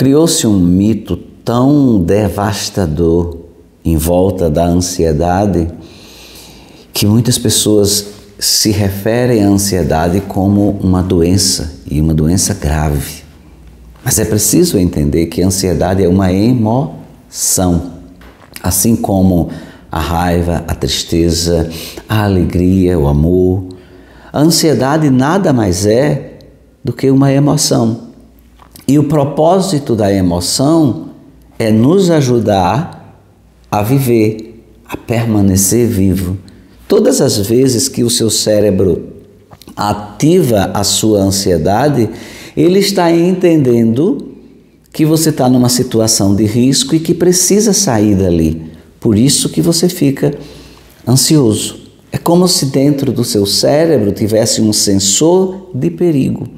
Criou-se um mito tão devastador em volta da ansiedade que muitas pessoas se referem à ansiedade como uma doença e uma doença grave. Mas é preciso entender que a ansiedade é uma emoção, assim como a raiva, a tristeza, a alegria, o amor. A ansiedade nada mais é do que uma emoção. E o propósito da emoção é nos ajudar a viver, a permanecer vivo. Todas as vezes que o seu cérebro ativa a sua ansiedade, ele está entendendo que você está numa situação de risco e que precisa sair dali. Por isso que você fica ansioso. É como se dentro do seu cérebro tivesse um sensor de perigo.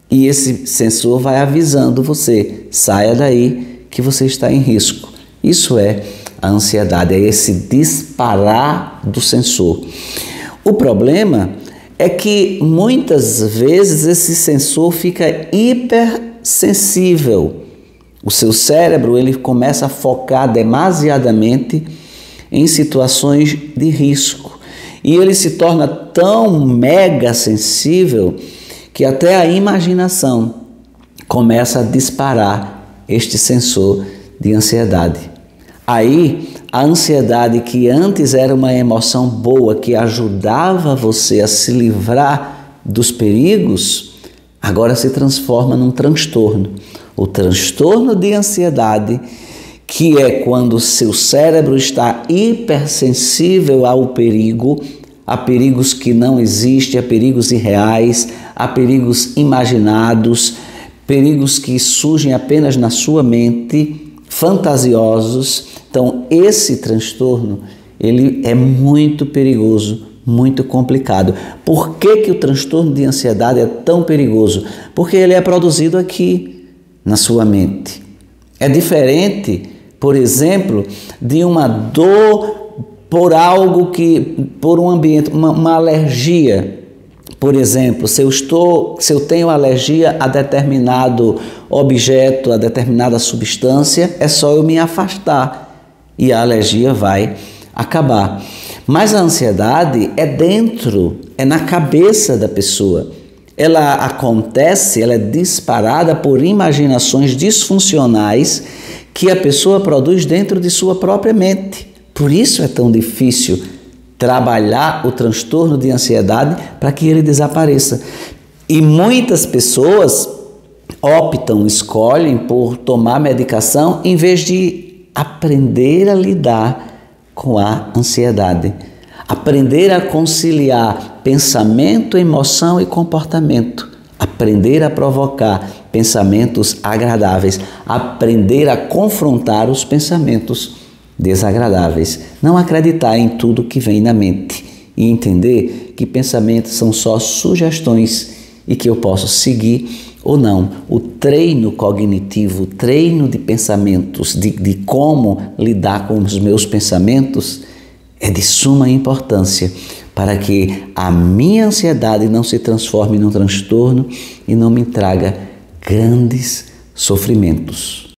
E esse sensor vai avisando você, saia daí que você está em risco. Isso é a ansiedade, é esse disparar do sensor. O problema é que muitas vezes esse sensor fica hipersensível. O seu cérebro ele começa a focar demasiadamente em situações de risco. E ele se torna tão mega sensível que até a imaginação começa a disparar este sensor de ansiedade. Aí, a ansiedade que antes era uma emoção boa, que ajudava você a se livrar dos perigos, agora se transforma num transtorno. O transtorno de ansiedade, que é quando o seu cérebro está hipersensível ao perigo, a perigos que não existem, a perigos irreais, a perigos imaginados, perigos que surgem apenas na sua mente, fantasiosos. Então, esse transtorno, ele é muito perigoso, muito complicado. Por que o transtorno de ansiedade é tão perigoso? Porque ele é produzido aqui, na sua mente. É diferente, por exemplo, de uma dor por algo por um ambiente, uma alergia. Por exemplo, se eu tenho alergia a determinado objeto, a determinada substância, é só eu me afastar e a alergia vai acabar. Mas a ansiedade é dentro, é na cabeça da pessoa. Ela acontece, ela é disparada por imaginações disfuncionais que a pessoa produz dentro de sua própria mente. Por isso é tão difícil trabalhar o transtorno de ansiedade para que ele desapareça. E muitas pessoas escolhem por tomar medicação em vez de aprender a lidar com a ansiedade. Aprender a conciliar pensamento, emoção e comportamento. Aprender a provocar pensamentos agradáveis. Aprender a confrontar os pensamentos desagradáveis. Não acreditar em tudo que vem na mente e entender que pensamentos são só sugestões e que eu posso seguir ou não. O treino cognitivo, o treino de pensamentos, de como lidar com os meus pensamentos é de suma importância para que a minha ansiedade não se transforme num transtorno e não me traga grandes sofrimentos.